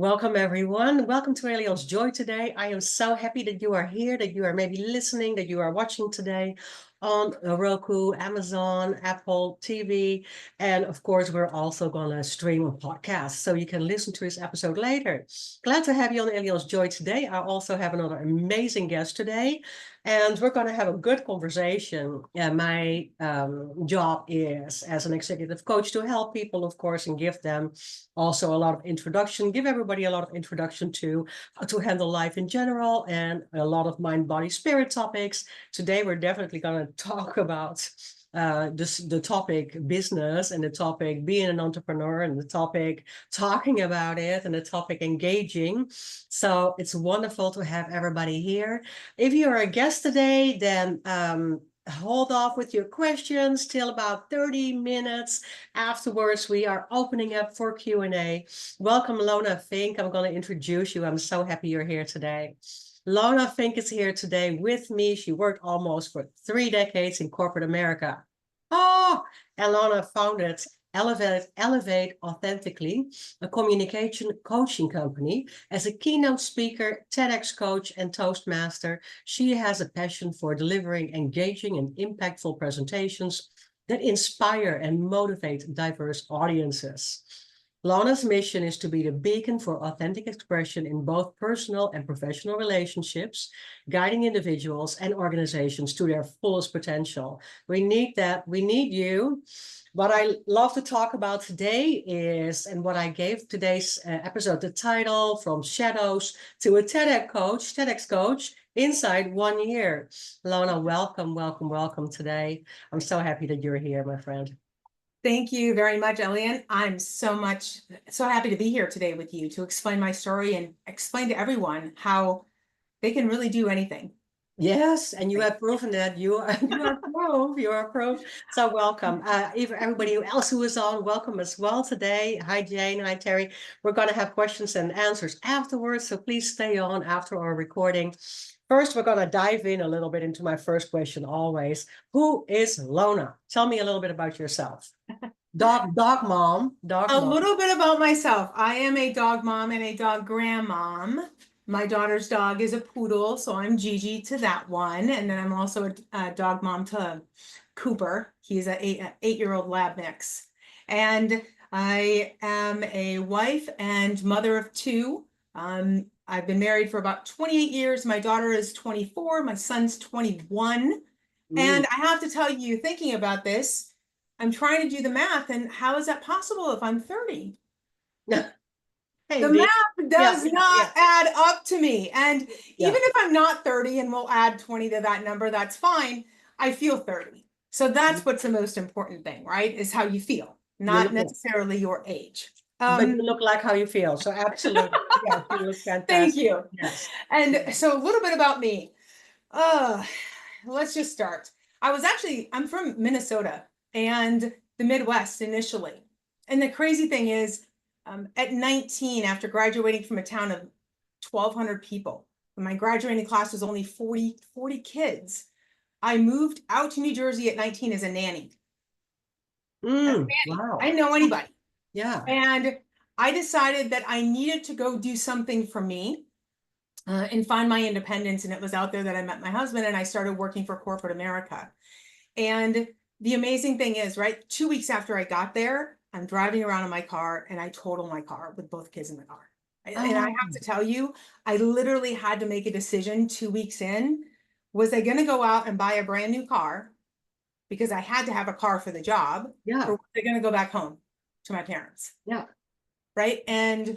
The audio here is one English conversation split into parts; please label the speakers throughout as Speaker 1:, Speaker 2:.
Speaker 1: Welcome, everyone. Welcome to Eliel's Joy today. I am so happy that you are here, that you are maybe listening, that you are watching today on Roku, Amazon, Apple TV. And of course, we're also going to stream a podcast so you can listen to this episode later. Glad to have you on Eliel's Joy today. I also have another amazing guest today, and we're going to have a good conversation. My job is as an executive coach to help people, of course, and give them also a lot of introduction, give everybody a lot of introduction to how to handle life in general and a lot of mind, body, spirit topics. Today, we're definitely going to talk about the topic business, and the topic being an entrepreneur, and the topic talking about it, and the topic engaging. So it's wonderful to have everybody here. If you're a guest today, then hold off with your questions till about 30 minutes. Afterwards, we are opening up for Q&A. Welcome, Lona Fink. I'm going to introduce you. I'm so happy you're here today. Lona Fink is here today with me. She worked almost for 3 decades in corporate America. And Lona founded Elevate Authentically, a communication coaching company. As a keynote speaker, TEDx Coach, and Toastmaster, she has a passion for delivering engaging and impactful presentations that inspire and motivate diverse audiences. Lona's mission is to be the beacon for authentic expression in both personal and professional relationships, guiding individuals and organizations to their fullest potential. We need that. We need you. What I love to talk about today is, and what I gave today's episode, the title, From Shadows to a TEDx Coach, inside 1 year. Lona, welcome, welcome, welcome today. I'm so happy that you're here, my friend.
Speaker 2: Thank you very much, Elian. I'm so happy to be here today with you to explain my story and explain to everyone how they can really do anything.
Speaker 1: Yes, and you have proven that you are proof. So welcome. Even everybody else who is on, welcome as well today. Hi, Jane. Hi, Terry. We're going to have questions and answers afterwards, so please stay on after our recording. First, we're going to dive in a little bit into my first question always. Who is Lona? Tell me a little bit about yourself. Dog mom.
Speaker 2: A little bit about myself. I am a dog mom and a dog grandmom. My daughter's dog is a poodle, so I'm Gigi to that one. And then I'm also a dog mom to Cooper. He's an 8-year-old lab mix. And I am a wife and mother of 2. I've been married for about 28 years. My daughter is 24. My son's 21. And I have to tell you, thinking about this, I'm trying to do the math, and how is that possible if I'm 30? The math does not add up to me. And even if I'm not 30 and we'll add 20 to that number, that's fine. I feel 30. So that's what's the most important thing, right? Is how you feel, not necessarily your age.
Speaker 1: But you look like how you feel. So absolutely. Yeah, you look fantastic.
Speaker 2: Thank you.
Speaker 1: Yes.
Speaker 2: And so a little bit about me. Let's just start. I'm from Minnesota and the Midwest initially. And the crazy thing is, at 19, after graduating from a town of 1,200 people, when my graduating class was only 40 kids, I moved out to New Jersey at 19 as a nanny.
Speaker 1: Wow.
Speaker 2: I didn't know anybody.
Speaker 1: Yeah.
Speaker 2: And I decided that I needed to go do something for me and find my independence. And it was out there that I met my husband, and I started working for corporate America. And the amazing thing is, right, 2 weeks after I got there, I'm driving around in my car and I total my car with both kids in the car. And I have to tell you, I literally had to make a decision 2 weeks in. Was I going to go out and buy a brand new car because I had to have a car for the job?
Speaker 1: Yeah.
Speaker 2: Or was I going to go back home to my parents?
Speaker 1: Yeah.
Speaker 2: Right. And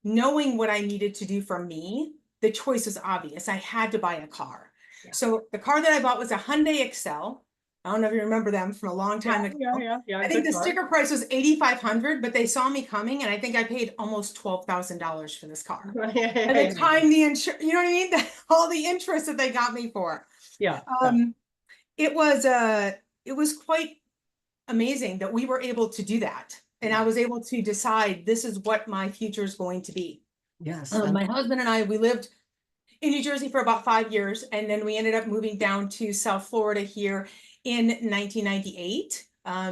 Speaker 2: knowing what I needed to do for me, the choice was obvious. I had to buy a car. Yeah. So the car that I bought was a Hyundai Excel. I don't know if you remember them from a long time ago.
Speaker 1: Yeah.
Speaker 2: I think the sticker price was $8,500, but they saw me coming, and I think I paid almost $12,000 for this car. By the time the insurance, you know what I mean? All the interest that they got me for.
Speaker 1: Yeah.
Speaker 2: It was quite amazing that we were able to do that, and I was able to decide this is what my future is going to be.
Speaker 1: Yes.
Speaker 2: My husband and I, we lived in New Jersey for about 5 years, and then we ended up moving down to South Florida here in 1998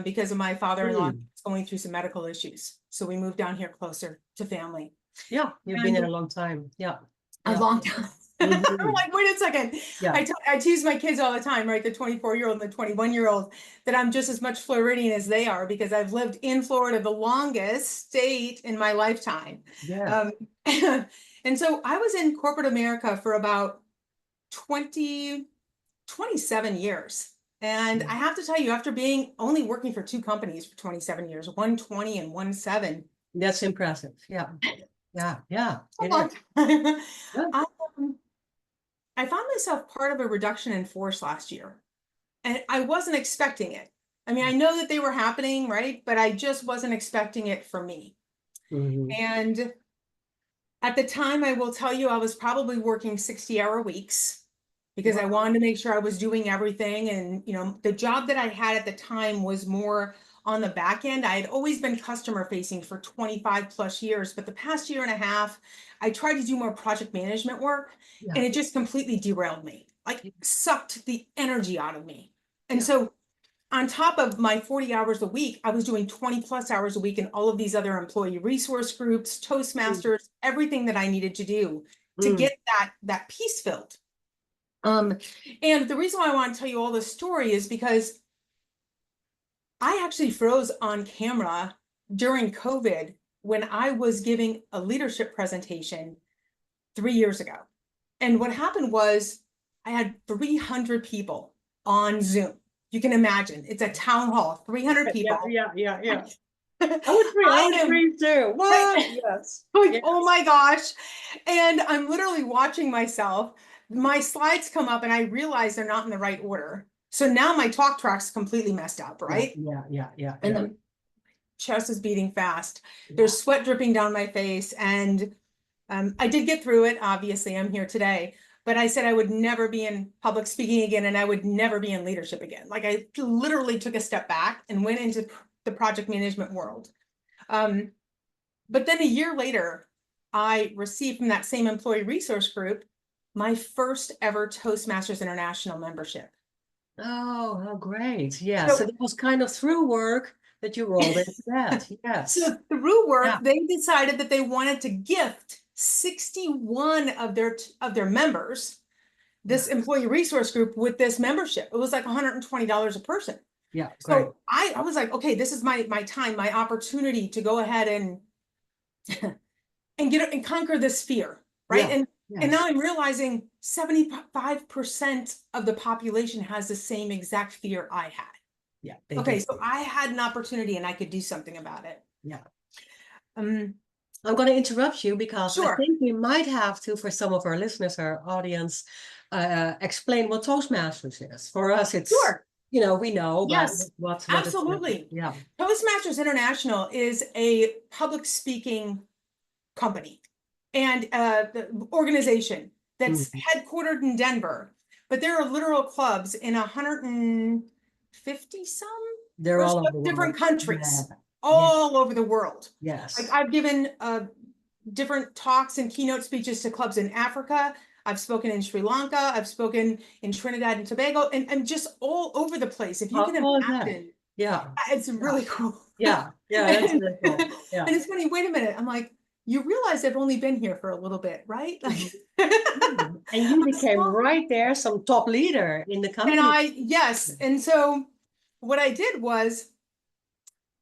Speaker 2: because of my father-in-law going through some medical issues. So we moved down here closer to family.
Speaker 1: Yeah, you've been
Speaker 2: And
Speaker 1: there a long time. Yeah.
Speaker 2: a
Speaker 1: Yeah.
Speaker 2: long time. I'm
Speaker 1: Mhm.
Speaker 2: like, wait a second.
Speaker 1: Yeah.
Speaker 2: I tease my kids all the time, right? The 24-year-old and the 21-year-old, that I'm just as much Floridian as they are, because I've lived in Florida, the longest state in my lifetime.
Speaker 1: Yeah.
Speaker 2: And so I was in corporate America for about 27 years. And I have to tell you, after being only working for two companies for 27 years, 120 and 17,
Speaker 1: That's impressive. Yeah. Yeah. Yeah.
Speaker 2: a
Speaker 1: It
Speaker 2: long
Speaker 1: is.
Speaker 2: time.
Speaker 1: Yeah.
Speaker 2: I, um, I found myself part of a reduction in force last year, and I wasn't expecting it. I mean, I know that they were happening, right? But I just wasn't expecting it for me.
Speaker 1: Mhm.
Speaker 2: And at the time, I will tell you, I was probably working 60-hour weeks because I wanted to make sure I was doing everything. And, the job that I had at the time was more on the back end. I had always been customer facing for 25 plus years, but the past year and a half, I tried to do more project management work,
Speaker 1: Yeah.
Speaker 2: and it just completely derailed me, like sucked the energy out of me. And
Speaker 1: Yeah.
Speaker 2: so on top of my 40 hours a week, I was doing 20 plus hours a week in all of these other employee resource groups,
Speaker 1: Mm.
Speaker 2: Toastmasters, everything that I needed to do to
Speaker 1: Mm.
Speaker 2: get that piece filled. And the reason why I want to tell you all this story is because I actually froze on camera during COVID when I was giving a leadership presentation 3 years ago. And what happened was I had 300 people on Zoom. You can imagine, it's a town hall, 300
Speaker 1: Yeah.
Speaker 2: people.
Speaker 1: Yeah. Yeah. Yeah. I
Speaker 2: I
Speaker 1: would
Speaker 2: am
Speaker 1: freeze too. What?
Speaker 2: right.
Speaker 1: Yes.
Speaker 2: Like,
Speaker 1: Yes.
Speaker 2: oh my gosh. And I'm literally watching myself. My slides come up and I realize they're not in the right order. So now my talk track's completely messed up,
Speaker 1: Yeah.
Speaker 2: right?
Speaker 1: Yeah. Yeah. Yeah.
Speaker 2: And
Speaker 1: Yeah.
Speaker 2: the chest is beating fast.
Speaker 1: Yeah.
Speaker 2: There's sweat dripping down my face. And I did get through it. Obviously, I'm here today. But I said I would never be in public speaking again, and I would never be in leadership again. Like, I literally took a step back and went into the project management world. But then a year later, I received from that same employee resource group my first ever Toastmasters International membership.
Speaker 1: Oh, how great. Yeah. So
Speaker 2: So,
Speaker 1: that was kind of through work that you rolled into that. Yes.
Speaker 2: so through work,
Speaker 1: Yeah.
Speaker 2: they decided that they wanted to gift 61 of their members, this employee resource group, with this membership. It was like $120 a person.
Speaker 1: Yeah. Great.
Speaker 2: So I was like, okay, this is my time, my opportunity to go ahead and get and conquer this fear, right?
Speaker 1: Yeah.
Speaker 2: And now
Speaker 1: Yes.
Speaker 2: I'm realizing 75% of the population has the same exact fear I had.
Speaker 1: Yeah. They
Speaker 2: Okay,
Speaker 1: do.
Speaker 2: so I had an opportunity and I could do something about it.
Speaker 1: Yeah.
Speaker 2: Um,
Speaker 1: I'm going to interrupt you because I
Speaker 2: sure,
Speaker 1: think we might have to, for some of our listeners, our audience, explain what Toastmasters is. For us, it's,
Speaker 2: sure.
Speaker 1: we know, but
Speaker 2: Yes,
Speaker 1: what it's,
Speaker 2: absolutely.
Speaker 1: yeah.
Speaker 2: Toastmasters International is a public speaking company and the organization that's
Speaker 1: Mhm.
Speaker 2: headquartered in Denver, but there are literal clubs in 150 some
Speaker 1: They're
Speaker 2: or
Speaker 1: all
Speaker 2: so
Speaker 1: over the
Speaker 2: different
Speaker 1: world. Yeah.
Speaker 2: countries,
Speaker 1: Yeah.
Speaker 2: all over the world. Like,
Speaker 1: Yes.
Speaker 2: I've given different talks and keynote speeches to clubs in Africa. I've spoken in Sri Lanka. I've spoken in Trinidad and Tobago, and just all over the place. If you
Speaker 1: How
Speaker 2: can
Speaker 1: cool is that?
Speaker 2: imagine,
Speaker 1: Yeah.
Speaker 2: it's
Speaker 1: Yeah.
Speaker 2: really cool.
Speaker 1: Yeah. Yeah. That's
Speaker 2: And,
Speaker 1: really cool.
Speaker 2: and
Speaker 1: Yeah.
Speaker 2: it's funny, wait a minute. I'm like, you realize I've only been here for a little bit, right? Like,
Speaker 1: Mhm. And you became right there some top leader in the
Speaker 2: and
Speaker 1: company.
Speaker 2: yes. And so what I did was,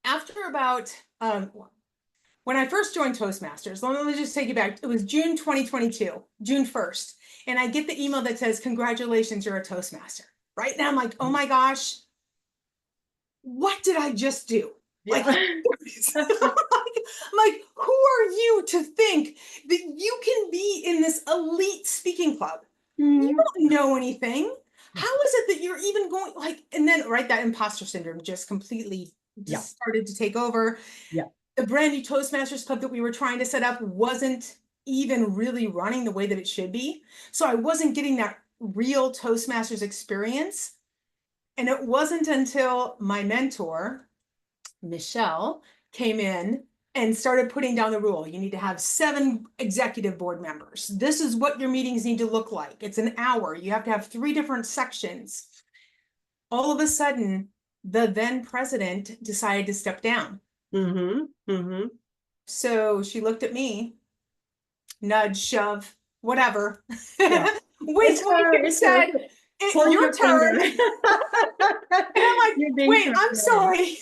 Speaker 2: after about, when I first joined Toastmasters, let me just take you back. It was June 2022, June 1st. And I get the email that says, congratulations, you're a Toastmaster. Right now, I'm like, oh my gosh, what did I just do?
Speaker 1: Yeah.
Speaker 2: Like, like, who are you to think that you can be in this elite speaking club? You
Speaker 1: Mhm.
Speaker 2: don't know anything. How is it that you're even going, like, and then, right, that imposter syndrome just completely
Speaker 1: Yeah.
Speaker 2: just started to take over.
Speaker 1: Yeah.
Speaker 2: The brand new Toastmasters club that we were trying to set up wasn't even really running the way that it should be. So I wasn't getting that real Toastmasters experience. And it wasn't until my mentor, Michelle, came in and started putting down the rule. You need to have 7 executive board members. This is what your meetings need to look like. It's an hour. You have to have 3 different sections. All of a sudden, the then president decided to step down.
Speaker 1: Mm-hmm. Mm-hmm.
Speaker 2: So she looked at me nudge, shove, whatever.
Speaker 1: Yeah.
Speaker 2: Wait, you said,
Speaker 1: pull
Speaker 2: your
Speaker 1: your
Speaker 2: turn.
Speaker 1: finger.
Speaker 2: And I'm like,
Speaker 1: You're being
Speaker 2: wait, I'm
Speaker 1: threatened.
Speaker 2: sorry.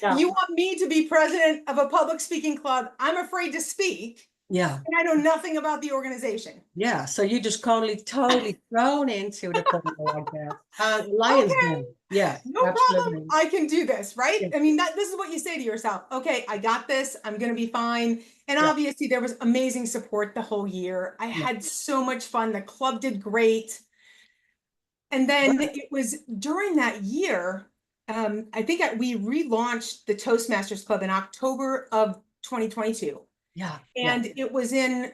Speaker 1: Yeah.
Speaker 2: You want me to be president of a public speaking club? I'm afraid to speak.
Speaker 1: Yeah.
Speaker 2: And I know nothing about the organization.
Speaker 1: Yeah. So you just totally thrown into the corner like that. Lion's
Speaker 2: Okay,
Speaker 1: den. Yeah,
Speaker 2: no problem.
Speaker 1: absolutely.
Speaker 2: I can do this, right?
Speaker 1: Yeah.
Speaker 2: I mean, this is what you say to yourself. Okay, I got this. I'm going to be fine. And
Speaker 1: Yeah.
Speaker 2: obviously, there was amazing support the whole year. I had so much fun. The club did great. And then it was during that year, I think we relaunched the Toastmasters Club in October of 2022.
Speaker 1: Yeah.
Speaker 2: And it was in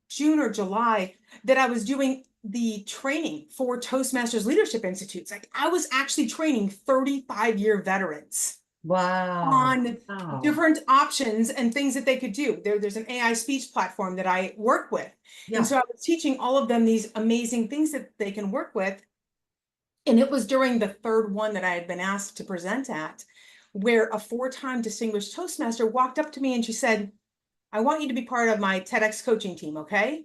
Speaker 2: June or July that I was doing the training for Toastmasters Leadership Institutes. Like I was actually training 35-year veterans on different options and things that they could do. There's an AI speech platform that I work with. And so I was teaching all of them these amazing things that they can work with. And it was during the third one that I had been asked to present at, where a 4-time distinguished Toastmaster walked up to me and she said, I want you to be part of my TEDx coaching team, okay?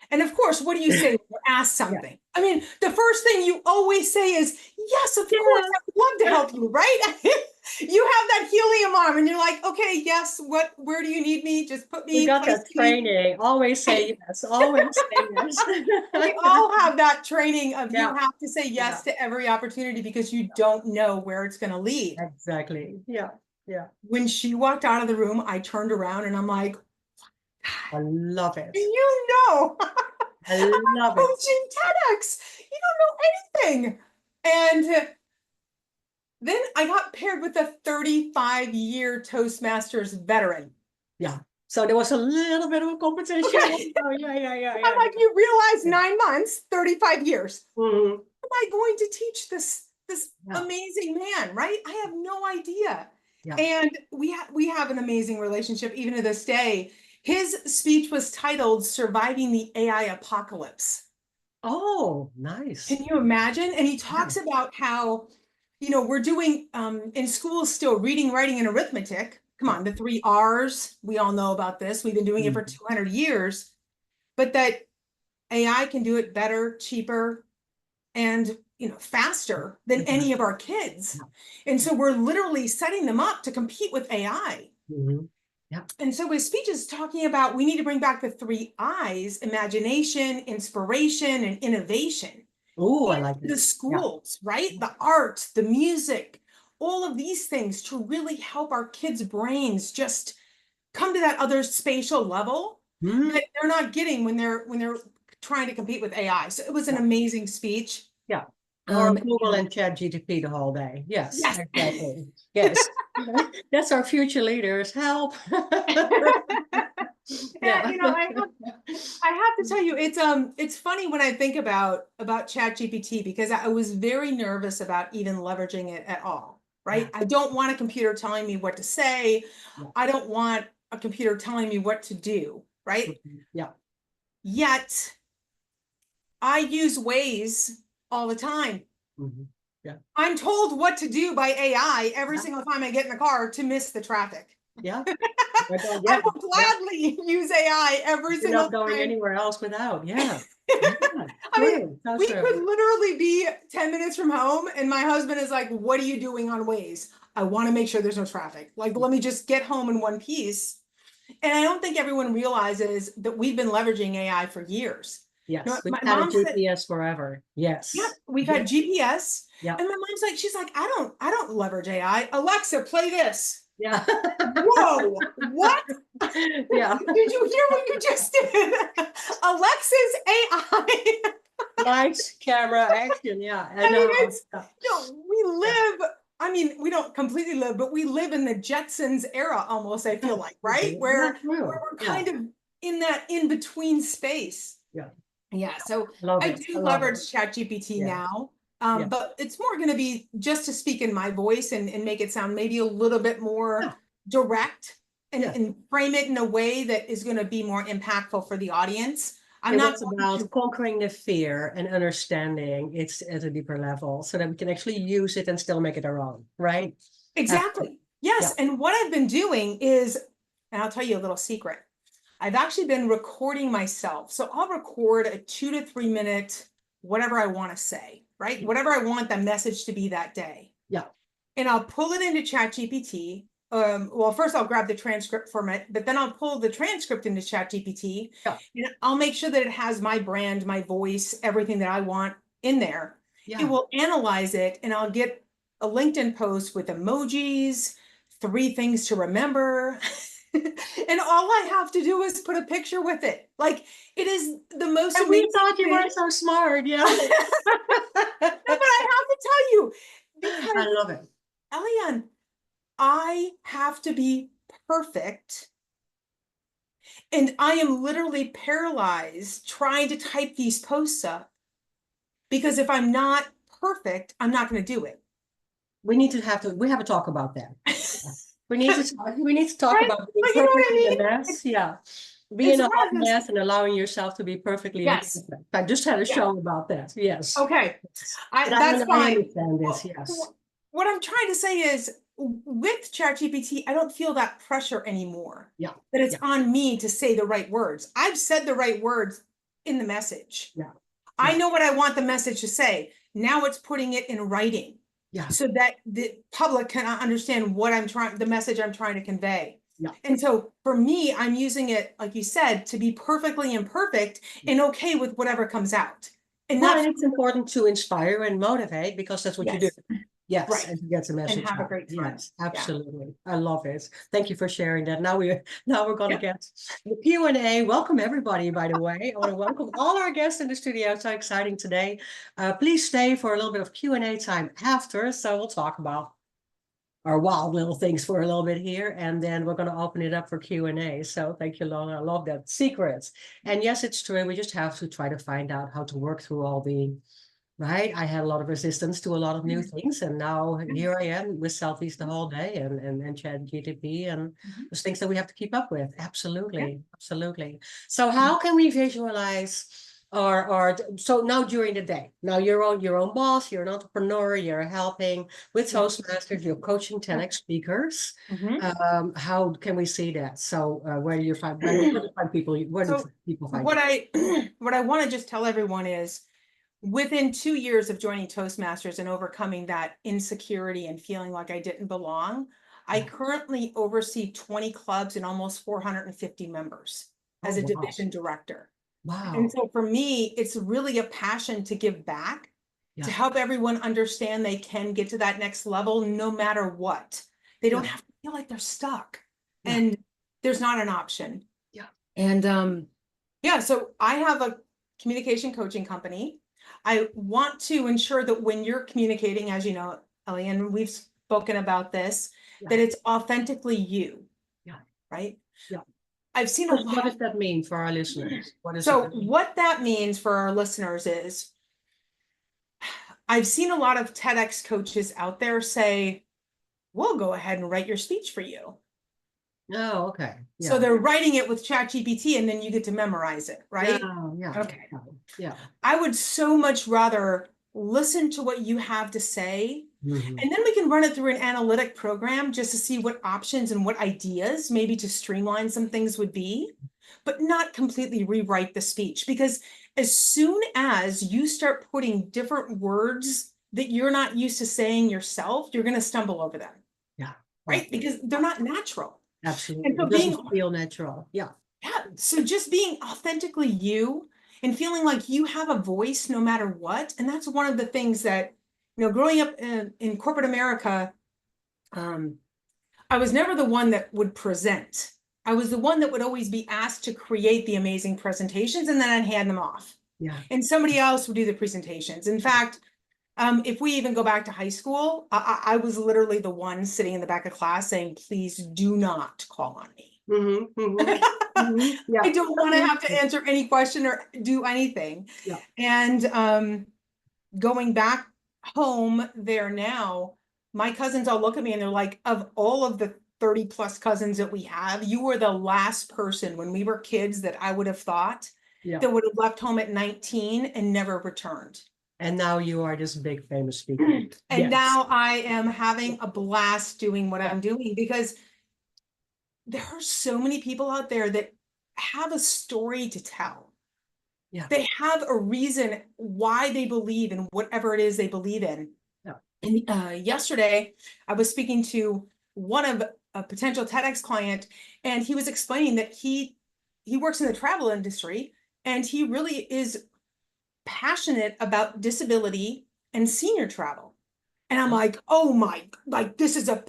Speaker 2: And of course, what do you say when you're asked something? I mean, the first thing you always say is, yes, of course, I would love to help you, right? You have that helium arm and you're like, okay, yes, where do you need me? Just put me.
Speaker 1: We got that training. Always say yes. Always say yes.
Speaker 2: We all have that training of you have to say yes to every opportunity because you don't know where it's going to lead.
Speaker 1: Exactly. Yeah. Yeah.
Speaker 2: When she walked out of the room, I turned around and I'm like,
Speaker 1: I love it.
Speaker 2: You know,
Speaker 1: I love it.
Speaker 2: Coaching TEDx. You don't know anything. And then I got paired with a 35-year Toastmasters veteran.
Speaker 1: Yeah. So there was a little bit of a competition.
Speaker 2: Okay.
Speaker 1: Oh, yeah.
Speaker 2: I'm like, you realize 9 months, 35 years.
Speaker 1: Mm-hmm.
Speaker 2: Am I going to teach this amazing man, right? I have no idea. Yeah. And we have an amazing relationship even to this day. His speech was titled Surviving the AI Apocalypse.
Speaker 1: Oh, nice.
Speaker 2: Can you imagine? And he talks about how, we're doing in school still reading, writing, and arithmetic. Come on, the 3 R's. We all know about this. We've been doing it for 200 years. But that AI can do it better, cheaper, and faster than any of our kids. And so we're literally setting them up to compete with AI. Mm-hmm. Yeah. And so his speech is talking about we need to bring back the 3 I's: imagination, inspiration, and innovation.
Speaker 1: Oh, I like
Speaker 2: the schools, right? The art, the music, all of these things to really help our kids' brains just come to that other spatial level that they're not getting when they're trying to compete with AI. So it was an amazing speech.
Speaker 1: Yeah. Or Google and ChatGPT the whole day. Yes. Exactly. Yes. That's our future leaders. Help.
Speaker 2: Yeah. I have to tell you, it's funny when I think about ChatGPT because I was very nervous about even leveraging it at all. Right. I don't want a computer telling me what to say. I don't want a computer telling me what to do. Right.
Speaker 1: Yeah.
Speaker 2: Yet I use Waze all the time. Yeah. I'm told what to do by AI every single time I get in the car to miss the traffic.
Speaker 1: Yeah.
Speaker 2: I will gladly use AI every single time.
Speaker 1: Not going anywhere else without. Yeah.
Speaker 2: I mean, we could literally be 10 minutes from home and my husband is like, what are you doing on Waze? I want to make sure there's no traffic. Like, let me just get home in one piece. And I don't think everyone realizes that we've been leveraging AI for years.
Speaker 1: Yes, we've had a GPS forever. Yes.
Speaker 2: Yeah, we've had GPS. Yeah. And my mom's like, she's like, I don't leverage AI. Alexa, play this.
Speaker 1: Yeah.
Speaker 2: Whoa, what?
Speaker 1: Yeah.
Speaker 2: Did you hear what you just did? Alexa's AI.
Speaker 1: Lights, camera, action. Yeah.
Speaker 2: I mean, we don't completely live, but we live in the Jetsons era almost, I feel like, right? Where we're kind of in that in-between space. Yeah. Yeah. So I do leverage ChatGPT now. But it's more going to be just to speak in my voice and make it sound maybe a little bit more direct and frame it in a way that is going to be more impactful for the audience. I'm not
Speaker 1: about conquering the fear and understanding it's at a deeper level so that we can actually use it and still make it our own, right?
Speaker 2: Exactly. Yes. Yeah. And what I've been doing is, and I'll tell you a little secret. I've actually been recording myself. So I'll record a 2 to 3 minute, whatever I want to say, right? Whatever I want the message to be that day.
Speaker 1: Yeah.
Speaker 2: And I'll pull it into ChatGPT. Well, first I'll grab the transcript from it, but then I'll pull the transcript into ChatGPT.
Speaker 1: Yeah.
Speaker 2: And I'll make sure that it has my brand, my voice, everything that I want in there.
Speaker 1: Yeah.
Speaker 2: It will analyze it, and I'll get a LinkedIn post with emojis, 3 things to remember. And all I have to do is put a picture with it. Like, it is the most
Speaker 1: And
Speaker 2: amazing
Speaker 1: we thought you were
Speaker 2: thing.
Speaker 1: so smart. Yeah.
Speaker 2: No, but I have to tell you, because
Speaker 1: I love it.
Speaker 2: Eliane, I have to be perfect. And I am literally paralyzed trying to type these posts up, because if I'm not perfect, I'm not going to do it.
Speaker 1: We have to talk about that. We need to talk
Speaker 2: Right?
Speaker 1: about being
Speaker 2: But you know what I
Speaker 1: perfectly
Speaker 2: mean?
Speaker 1: a mess. Yeah. Being
Speaker 2: It's
Speaker 1: a
Speaker 2: one
Speaker 1: hot
Speaker 2: of those.
Speaker 1: mess and allowing yourself to be perfectly
Speaker 2: Yes.
Speaker 1: imperfect. I just had a
Speaker 2: Yeah.
Speaker 1: show about that. Yes.
Speaker 2: Okay.
Speaker 1: But
Speaker 2: That's
Speaker 1: I
Speaker 2: fine.
Speaker 1: understand this. Yes.
Speaker 2: What I'm trying to say is, with ChatGPT, I don't feel that pressure anymore.
Speaker 1: Yeah.
Speaker 2: That it's
Speaker 1: Yeah.
Speaker 2: on me to say the right words. I've said the right words in the message.
Speaker 1: Yeah.
Speaker 2: I
Speaker 1: Yeah.
Speaker 2: know what I want the message to say. Now it's putting it in writing.
Speaker 1: Yeah.
Speaker 2: So that the public can understand what the message I'm trying to convey.
Speaker 1: Yeah.
Speaker 2: And so for me, I'm using it, like you said, to be perfectly imperfect and okay with whatever comes out. And
Speaker 1: Well,
Speaker 2: not,
Speaker 1: and it's important to inspire and motivate, because that's what you do.
Speaker 2: yes,
Speaker 1: Yes,
Speaker 2: right.
Speaker 1: and to get the message
Speaker 2: And have a
Speaker 1: out.
Speaker 2: great time.
Speaker 1: Yes,
Speaker 2: Yeah.
Speaker 1: absolutely. I love it. Thank you for sharing that. Now we're going to
Speaker 2: Yeah.
Speaker 1: get the Q&A. Welcome everybody, by the way. I want to welcome all our guests in the studio. It's so exciting today. Please stay for a little bit of Q&A time after. So we'll talk about our wild little things for a little bit here, and then we're going to open it up for Q&A. So thank you, Lona. I love that. Secrets. And yes, it's true. We just have to try to find out how to work through all the, right? I had a lot of resistance to a lot of new things, and now here I am with selfies the whole day and Chat GTP and those things that we have to keep up with. Absolutely, absolutely. So how can we visualize so now during the day? Now you're your own boss, you're an entrepreneur, you're helping with Toastmasters, you're coaching TEDx speakers. How can we see that? So where do you find people? Where do people find
Speaker 2: what
Speaker 1: you?
Speaker 2: what I want to just tell everyone is, within 2 years of joining Toastmasters and overcoming that insecurity and feeling like I didn't belong, I currently oversee 20 clubs and almost 450 members as a division director.
Speaker 1: Wow.
Speaker 2: And so for me, it's really a passion to give back, to help everyone understand they can get to that next level no matter what. They don't have to feel like they're stuck, and there's not an option.
Speaker 1: Yeah.
Speaker 2: And yeah, so I have a communication coaching company. I want to ensure that when you're communicating, as you know, Eliane, we've spoken about this, that it's authentically you. Yeah. Right? Yeah. I've seen a lot.
Speaker 1: What does that mean for our listeners?
Speaker 2: What that means for our listeners is, I've seen a lot of TEDx coaches out there say, we'll go ahead and write your speech for you.
Speaker 1: Oh, okay.
Speaker 2: Yeah. So they're writing it with ChatGPT, and then you get to memorize it, right?
Speaker 1: Yeah.
Speaker 2: Okay.
Speaker 1: Yeah.
Speaker 2: I would so much rather listen to what you have to say, and then we can run it through an analytic program just to see what options and what ideas maybe to streamline some things would be, but not completely rewrite the speech. Because as soon as you start putting different words that you're not used to saying yourself, you're going to stumble over them. Yeah. Right? Because they're not natural.
Speaker 1: Absolutely. And so it doesn't feel natural. Yeah.
Speaker 2: Yeah. So just being authentically you and feeling like you have a voice no matter what. And that's one of the things that, growing up in corporate America, I was never the one that would present. I was the one that would always be asked to create the amazing presentations, and then I'd hand them off. Yeah. And somebody else would do the presentations. In fact, if we even go back to high school, I was literally the one sitting in the back of class saying, please do not call on me. Yeah. I don't want to have to answer any question or do anything. Yeah. And going back home there now, my cousins all look at me and they're like, of all of the 30 plus cousins that we have, you were the last person when we were kids that I would have thought that would have left home at 19 and never returned. And now you are this big famous speaker. And now I am having a blast doing what I'm doing, because there are so many people out there that have a story to tell.
Speaker 1: Yeah.
Speaker 2: They have a reason why they believe in whatever it is they believe in.
Speaker 1: Yeah.
Speaker 2: And yesterday, I was speaking to one of a potential TEDx client, and he was explaining that he works in the travel industry, and he really is passionate about disability and senior travel. And I'm like, oh my, like this is a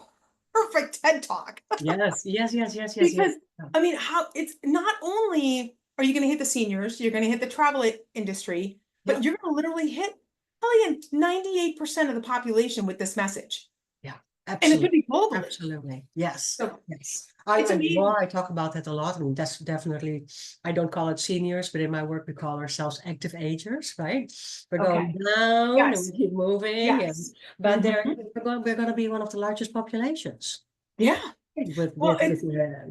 Speaker 2: perfect TED Talk.
Speaker 1: Yes, yes, yes, yes, yes, yes.
Speaker 2: Because
Speaker 1: Yeah.
Speaker 2: I mean, how it's not only are you going to hit the seniors, you're going to hit the travel industry,
Speaker 1: Yeah.
Speaker 2: but you're going to literally hit probably 98% of the population with this message.
Speaker 1: Yeah,
Speaker 2: And it could
Speaker 1: absolutely.
Speaker 2: be globally.
Speaker 1: Absolutely. Yes.
Speaker 2: So
Speaker 1: Yes.
Speaker 2: it's amazing.
Speaker 1: I talk about that a lot. And that's definitely, I don't call it seniors, but in my work, we call ourselves active agers, right? We're going
Speaker 2: Okay.
Speaker 1: down and
Speaker 2: Yes.
Speaker 1: we keep moving. And,
Speaker 2: Yes.
Speaker 1: but
Speaker 2: Mhm.
Speaker 1: we're going to be one of the largest populations.
Speaker 2: Yeah. Well,
Speaker 1: With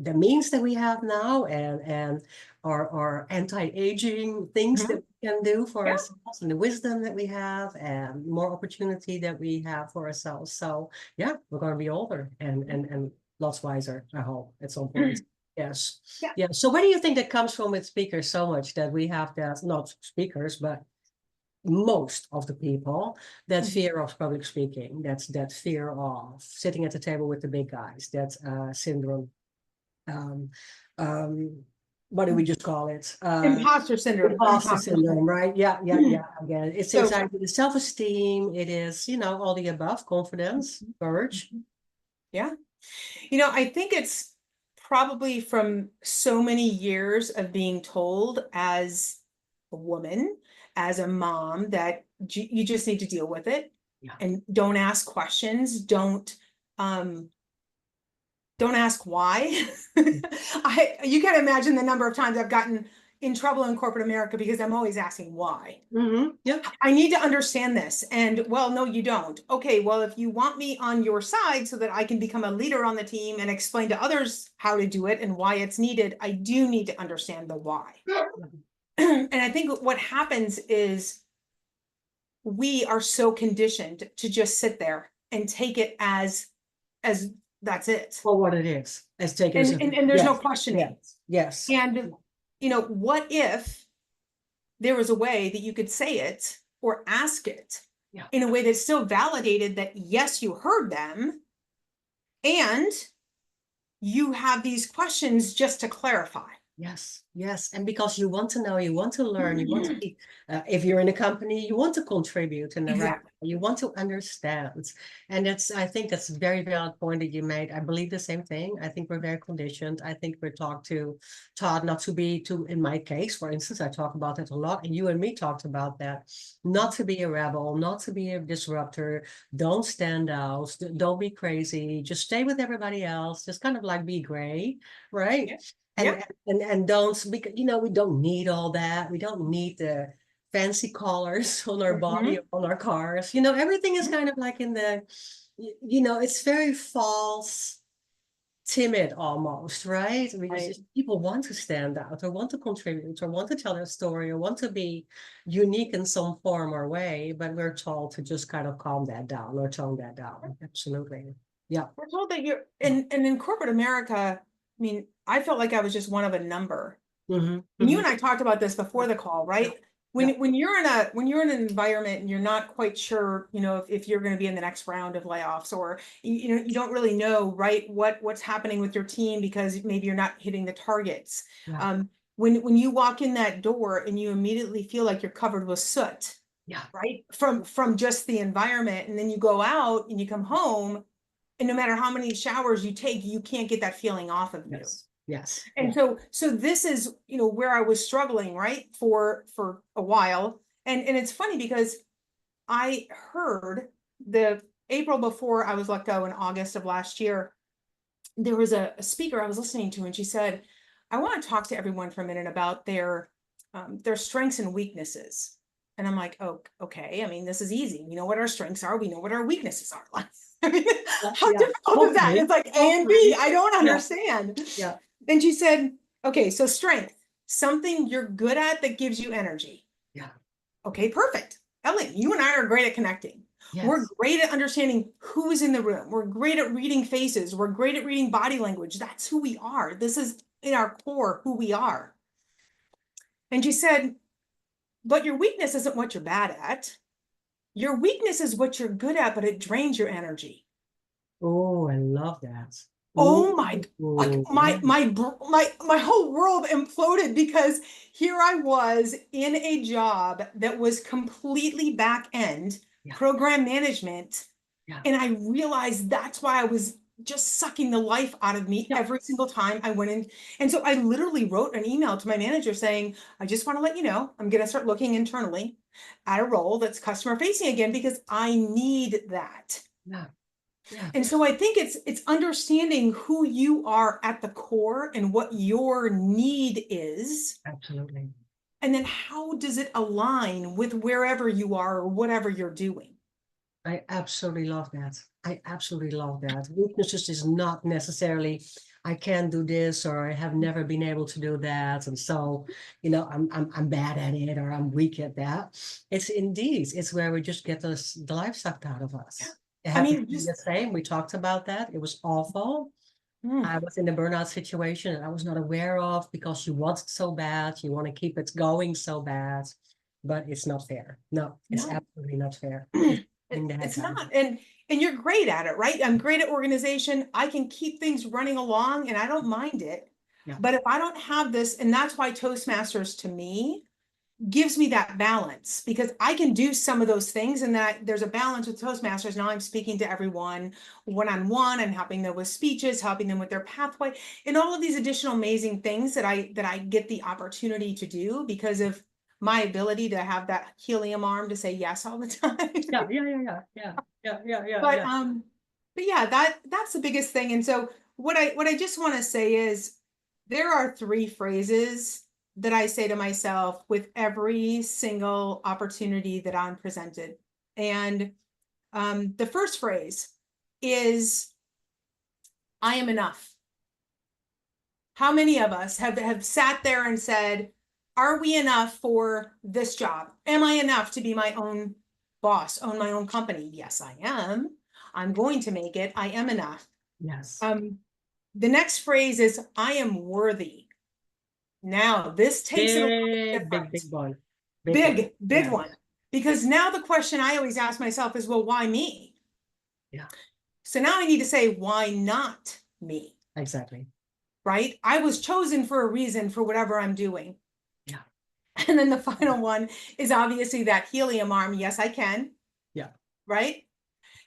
Speaker 1: the means that we have now and our anti-aging things that
Speaker 2: Mhm.
Speaker 1: we can do for
Speaker 2: Yeah.
Speaker 1: ourselves and the wisdom that we have and more opportunity that we have for ourselves. So yeah, we're going to be older and lots wiser, I hope, at some point. Yes.
Speaker 2: Yeah.
Speaker 1: Yeah. So where do you think that comes from with speakers so much that we have that, not speakers, but most of the people, that
Speaker 2: Mhm.
Speaker 1: fear of public speaking, that's that fear of sitting at the table with the big guys, that syndrome, um what do we just call it,
Speaker 2: Imposter syndrome.
Speaker 1: imposter
Speaker 2: Imposter
Speaker 1: syndrome,
Speaker 2: syndrome.
Speaker 1: right? Yeah, yeah, yeah. Again, it's
Speaker 2: So,
Speaker 1: anxiety, the self-esteem, it is, all the above, confidence, courage.
Speaker 2: yeah. I think it's probably from so many years of being told as a woman, as a mom, that you just need to deal with it
Speaker 1: Yeah.
Speaker 2: and don't ask questions. Um, don't ask why. You can't imagine the number of times I've gotten in trouble in corporate America because I'm always asking why.
Speaker 1: Yeah.
Speaker 2: I need to understand this. And well, no, you don't. Okay, well, if you want me on your side so that I can become a leader on the team and explain to others how to do it and why it's needed, I do need to understand the why. And I think what happens is we are so conditioned to just sit there and take it as that's it.
Speaker 1: For what it is, let's take it as
Speaker 2: And there's no
Speaker 1: yes,
Speaker 2: questioning.
Speaker 1: yes.
Speaker 2: And what if there was a way that you could say it or ask it
Speaker 1: Yeah.
Speaker 2: in a way that still validated that, yes, you heard them and you have these questions just to clarify.
Speaker 1: Yes, yes. And because you want to know, you want to learn, you want to be, if you're in a company, you want to contribute in the right
Speaker 2: Exactly.
Speaker 1: way, you want to understand. And I think that's a very valid point that you made. I believe the same thing. I think we're very conditioned. I think we're taught not to be in my case, for instance, I talk about that a lot. And you and me talked about that, not to be a rebel, not to be a disruptor, don't stand out, don't be crazy, just stay with everybody else, just kind of like be gray, right?
Speaker 2: Yeah.
Speaker 1: And
Speaker 2: Yeah.
Speaker 1: and don't, because we don't need all that. We don't need the fancy colors on our body,
Speaker 2: Mhm.
Speaker 1: on our cars. Everything is kind of like in the, it's very false, timid almost, right?
Speaker 2: Right.
Speaker 1: People want to stand out or want to contribute or want to tell their story or want to be unique in some form or way, but we're told to just kind of calm that down or tone that down. Absolutely. Yeah.
Speaker 2: We're told that you're and in corporate America, I mean, I felt like I was just one of a number.
Speaker 1: Mm-hmm.
Speaker 2: And you
Speaker 1: Mm-hmm.
Speaker 2: and I talked about this before the call,
Speaker 1: Yeah.
Speaker 2: right? When you're in an environment and you're not quite sure, if you're going to be in the next round of layoffs, or you don't really know, right, what's happening with your team because maybe you're not hitting the targets.
Speaker 1: Yeah.
Speaker 2: When you walk in that door and you immediately feel like you're covered with soot,
Speaker 1: Yeah.
Speaker 2: right, from just the environment, and then you go out and you come home, and no matter how many showers you take, you can't get that feeling off of you.
Speaker 1: Yes. Yes.
Speaker 2: And so this is, where I was struggling, right, for a while. And it's funny because I heard the April before I was let go in August of last year, there was a speaker I was listening to, and she said, I want to talk to everyone for a minute about their strengths and weaknesses. And I'm like, oh, okay. I mean, this is easy. We know what our strengths are. We know what our weaknesses are. Like, I mean, how
Speaker 1: Yeah.
Speaker 2: difficult is that? It's like A and B. I don't
Speaker 1: Yeah.
Speaker 2: understand.
Speaker 1: Yeah.
Speaker 2: And she said, okay, so strength, something you're good at that gives you energy.
Speaker 1: Yeah.
Speaker 2: Okay, perfect. Ellen, you and I are great at connecting. We're
Speaker 1: Yes.
Speaker 2: great at understanding who is in the room. We're great at reading faces. We're great at reading body language. That's who we are. This is in our core who we are. And she said, but your weakness isn't what you're bad at. Your weakness is what you're good at, but it drains your energy.
Speaker 1: Oh, I love that.
Speaker 2: Oh my, like
Speaker 1: Ooh,
Speaker 2: my whole world imploded, because here I was in a job that was completely back end
Speaker 1: yeah,
Speaker 2: program management.
Speaker 1: yeah,
Speaker 2: And I realized that's why I was just sucking the life out of me
Speaker 1: yeah.
Speaker 2: every single time I went in. And so I literally wrote an email to my manager saying, I just want to let you know, I'm going to start looking internally at a role that's customer facing again, because I need that.
Speaker 1: Yeah, yeah,
Speaker 2: And so I think it's understanding who you are at the core and what your need is.
Speaker 1: absolutely.
Speaker 2: And then how does it align with wherever you are or whatever you're doing?
Speaker 1: I absolutely love that. I absolutely love that. Weaknesses is not necessarily I can't do this or I have never been able to do that, and so I'm bad at it or I'm weak at that. It's indeed it's where we just get the life sucked out of us. It
Speaker 2: I
Speaker 1: happened
Speaker 2: mean,
Speaker 1: to me
Speaker 2: just
Speaker 1: the same. We talked about that. It was awful.
Speaker 2: mm,
Speaker 1: I was in a burnout situation and I was not aware of because you want it so bad. You want to keep it going so bad, but it's not fair. No, it's
Speaker 2: no.
Speaker 1: absolutely not fair. It's putting the head
Speaker 2: It's
Speaker 1: down.
Speaker 2: not. And you're great at it, right? I'm great at organization. I can keep things running along and I don't mind it.
Speaker 1: Yeah.
Speaker 2: But if I don't have this, and that's why Toastmasters to me gives me that balance, because I can do some of those things, and that there's a balance with Toastmasters. Now I'm speaking to everyone one-on-one and helping them with speeches, helping them with their pathway, and all of these additional amazing things that I get the opportunity to do because of my ability to have that helium arm to say yes all the time.
Speaker 1: Yeah, yeah, yeah, yeah, yeah, yeah, yeah, yeah,
Speaker 2: But
Speaker 1: yeah.
Speaker 2: but yeah, that's the biggest thing. And so what I just want to say is there are three phrases that I say to myself with every single opportunity that I'm presented. And the first phrase is, I am enough. How many of us have sat there and said, are we enough for this job? Am I enough to be my own boss, own my own company? Yes, I am. I'm going to make it. I am enough.
Speaker 1: Yes.
Speaker 2: The next phrase is, I am worthy. Now, this takes it a little bit
Speaker 1: Big, big,
Speaker 2: different.
Speaker 1: big one. Big one.
Speaker 2: Big
Speaker 1: Yeah.
Speaker 2: one. Because now the question I always ask myself is, well, why me?
Speaker 1: Yeah,
Speaker 2: So now I need to say, why not me?
Speaker 1: exactly.
Speaker 2: Right? I was chosen for a reason for whatever I'm doing.
Speaker 1: Yeah.
Speaker 2: And then the final one is obviously that helium arm. Yes, I can.
Speaker 1: Yeah.
Speaker 2: Right?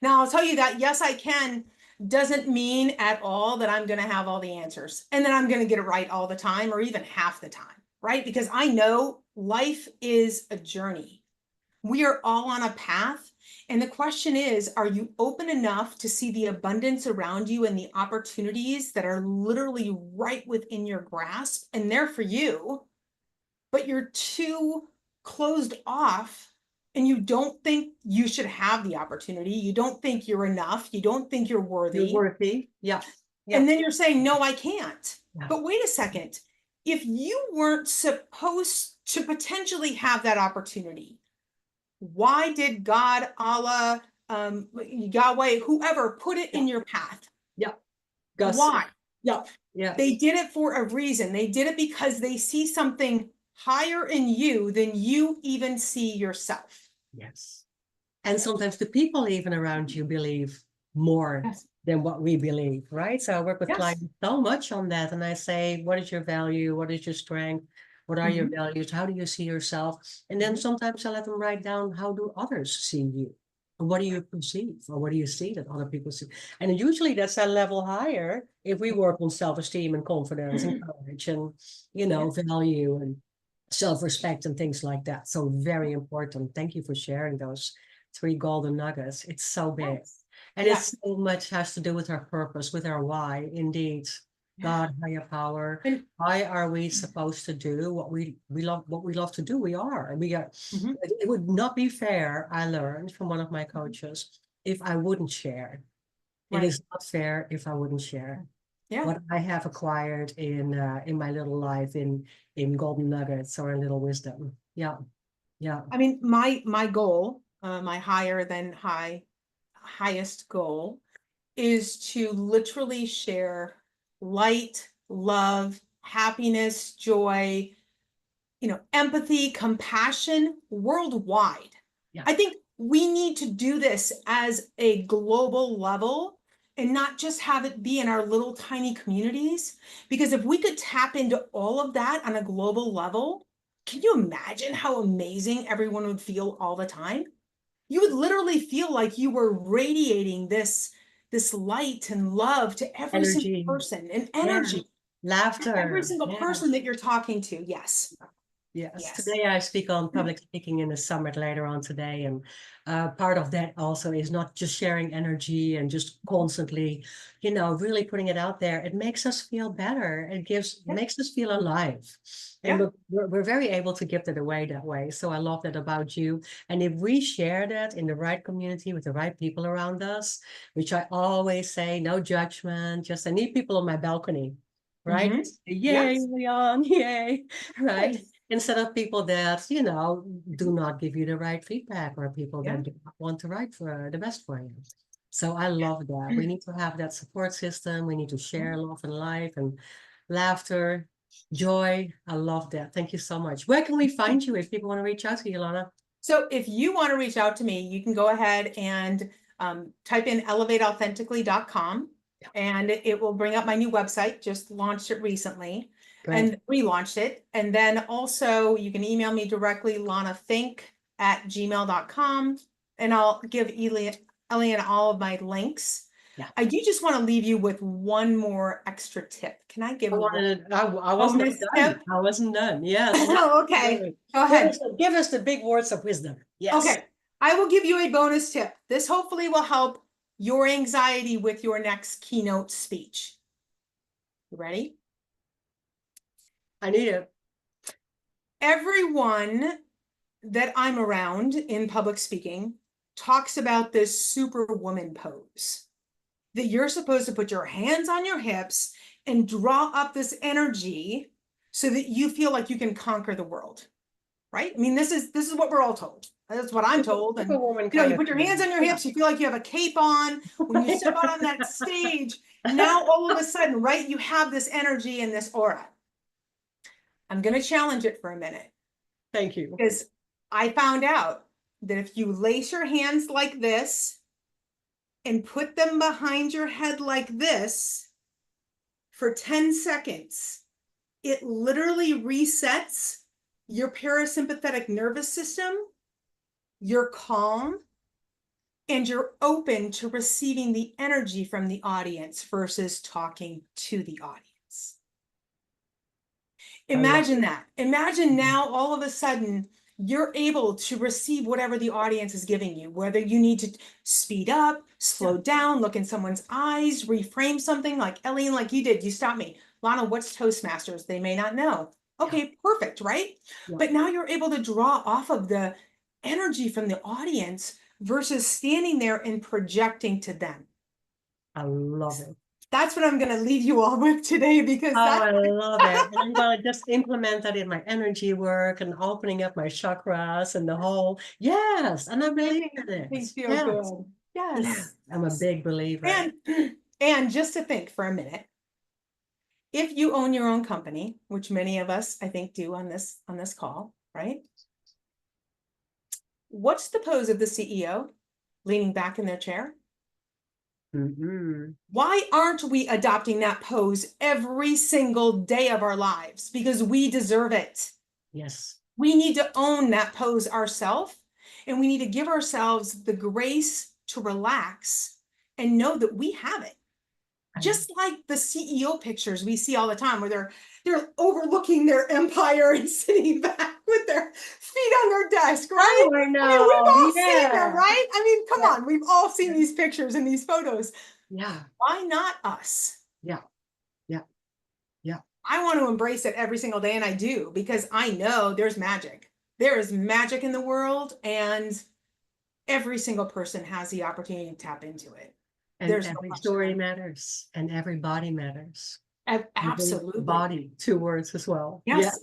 Speaker 2: Now, I'll tell you that yes, I can doesn't mean at all that I'm going to have all the answers and that I'm going to get it right all the time or even half the time, right? Because I know life is a journey. We are all on a path. And the question is, are you open enough to see the abundance around you and the opportunities that are literally right within your grasp and there for you, but you're too closed off and you don't think you should have the opportunity. You don't think you're enough. You don't think you're
Speaker 1: You're
Speaker 2: worthy.
Speaker 1: worthy. Yeah. Yeah.
Speaker 2: And then you're saying, no, I can't.
Speaker 1: Yeah.
Speaker 2: But wait a second. If you weren't supposed to potentially have that opportunity, why did God, Allah, Yahweh, whoever put it
Speaker 1: Yeah.
Speaker 2: in your path?
Speaker 1: Yeah. Gus.
Speaker 2: Why?
Speaker 1: Yeah. Yeah.
Speaker 2: They did it for a reason. They did it because they see something higher in you than you even see yourself.
Speaker 1: Yes. And sometimes the people even around you believe more
Speaker 2: Yes.
Speaker 1: than what we believe, right? So I work with
Speaker 2: Yes.
Speaker 1: clients so much on that. And I say, what is your value? What is your strength? What are your
Speaker 2: Mhm.
Speaker 1: values? How do you see yourself? And then
Speaker 2: Mhm.
Speaker 1: sometimes I let them write down, how do others see you? Or what do you perceive? Or what do you see that other people see? And usually that's a level higher if we work on self-esteem and confidence and courage and,
Speaker 2: Yeah.
Speaker 1: value and self-respect and things like that. So very important. Thank you for sharing those three golden nuggets. It's so big.
Speaker 2: Yes.
Speaker 1: And
Speaker 2: Yeah.
Speaker 1: it's so much has to do with our purpose, with our why, indeed.
Speaker 2: Yeah.
Speaker 1: God, higher power.
Speaker 2: And
Speaker 1: Why are we supposed to do what we love to do? We are. And we are.
Speaker 2: mhm.
Speaker 1: It would not be fair, I learned from one of my coaches, if I wouldn't share. It
Speaker 2: Right.
Speaker 1: is not fair if I wouldn't share
Speaker 2: Yeah.
Speaker 1: what I have acquired in my little life in golden nuggets or in little wisdom. Yeah. Yeah.
Speaker 2: I mean, my goal, my higher than highest goal is to literally share light, love, happiness, joy, empathy, compassion worldwide.
Speaker 1: Yeah.
Speaker 2: I think we need to do this as a global level and not just have it be in our little tiny communities. Because if we could tap into all of that on a global level, can you imagine how amazing everyone would feel all the time? You would literally feel like you were radiating this light and love to every single
Speaker 1: Energy.
Speaker 2: person, and
Speaker 1: Yeah.
Speaker 2: energy.
Speaker 1: Laughter.
Speaker 2: Every single
Speaker 1: Yeah.
Speaker 2: person that you're talking to. Yes.
Speaker 1: Yes.
Speaker 2: Yes.
Speaker 1: Today I speak on public speaking in the summit later on today. And part of that also is not just sharing energy and just constantly, really putting it out there. It makes us feel better. It makes us feel alive. And
Speaker 2: Yeah.
Speaker 1: we're very able to give that away that way. So I love that about you. And if we share that in the right community with the right people around us, which I always say, no judgment, just I need people on my balcony. Right?
Speaker 2: Mhm.
Speaker 1: Yay,
Speaker 2: Yes.
Speaker 1: Leon, yay. Right.
Speaker 2: Yes.
Speaker 1: Instead of people that, do not give you the right feedback, or people
Speaker 2: Yeah.
Speaker 1: that do not want to write for the best for you. So I love that. We need to have that support system. We need to share love and life and laughter, joy. I love that. Thank you so much. Where can we find you if people want to reach out to you, Lona?
Speaker 2: So if you want to reach out to me, you can go ahead and type in elevateauthentically.com, and it will bring up my new website. Just launched it recently.
Speaker 1: Great.
Speaker 2: And relaunched it. And then also you can email me directly, lonafink@gmail.com, and I'll give Elian all of my links.
Speaker 1: Yeah.
Speaker 2: I do just want to leave you with one more extra tip. Can I give
Speaker 1: I wasn't done. I wasn't done. Yes.
Speaker 2: Oh, okay. Go ahead.
Speaker 1: Give us the big words of wisdom. Yes.
Speaker 2: Okay. I will give you a bonus tip. This hopefully will help your anxiety with your next keynote speech. You ready?
Speaker 1: I need it.
Speaker 2: Everyone that I'm around in public speaking talks about this superwoman pose, that you're supposed to put your hands on your hips and draw up this energy so that you feel like you can conquer the world. Right? I mean, this is what we're all told. That's what I'm told. And you put your hands on your hips, you feel like you have a cape on. When you step out on that stage, now all of a sudden, right, you have this energy and this aura. I'm going to challenge it for a minute.
Speaker 1: Thank you.
Speaker 2: Because I found out that if you lace your hands like this and put them behind your head like this for 10 seconds, it literally resets your parasympathetic nervous system. You're calm, and you're open to receiving the energy from the audience versus talking to the audience. Imagine that. Imagine now all of a sudden you're able to receive whatever the audience is giving you, whether you need to speed up, slow down, look in someone's eyes, reframe something like Elian, like you did. You stopped me. Lana, what's Toastmasters? They may not know. Okay, perfect, right? But now you're able to draw off of the energy from the audience versus standing there and projecting to them.
Speaker 1: I love it.
Speaker 2: That's what I'm going to leave you all with today, because
Speaker 1: I love it. And I'm going to just implement that in my energy work and opening up my chakras and the whole, yes. And I believe in it.
Speaker 2: Things feel good. Yes.
Speaker 1: I'm a big believer.
Speaker 2: And just to think for a minute, if you own your own company, which many of us, I think, do on this call, right? What's the pose of the CEO? Leaning back in their chair? Why aren't we adopting that pose every single day of our lives? Because we deserve it.
Speaker 1: Yes.
Speaker 2: We need to own that pose ourselves, and we need to give ourselves the grace to relax and know that we have it. Just like the CEO pictures we see all the time, where they're overlooking their empire and sitting back with their feet on their desk, right?
Speaker 1: Oh, I know.
Speaker 2: I mean, we've all seen them, right? I mean, come on, we've all seen these pictures and these photos.
Speaker 1: Yeah.
Speaker 2: Why not us?
Speaker 1: Yeah.
Speaker 2: I want to embrace it every single day, and I do, because I know there's magic. There is magic in the world, and every single person has the opportunity to tap into it.
Speaker 1: And every story matters, and every body matters.
Speaker 2: Absolutely.
Speaker 1: Body, 2 words as well.
Speaker 2: Yes.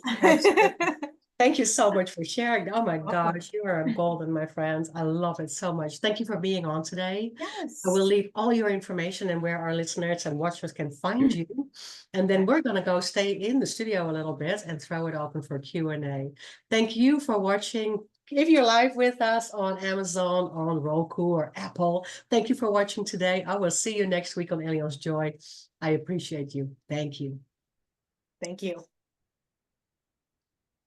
Speaker 1: Thank you so much for sharing. Oh my
Speaker 2: Welcome.
Speaker 1: gosh, you are a golden, my friends. I love it so much. Thank you for being on today.
Speaker 2: Yes.
Speaker 1: I will leave all your information and where our listeners and watchers can find you. And then we're going to go stay in the studio a little bit and throw it open for Q&A. Thank you for watching. If you're live with us on Amazon, on Roku or Apple, thank you for watching today. I will see you next week on Allianz Joy. I appreciate you. Thank you.
Speaker 2: Thank you.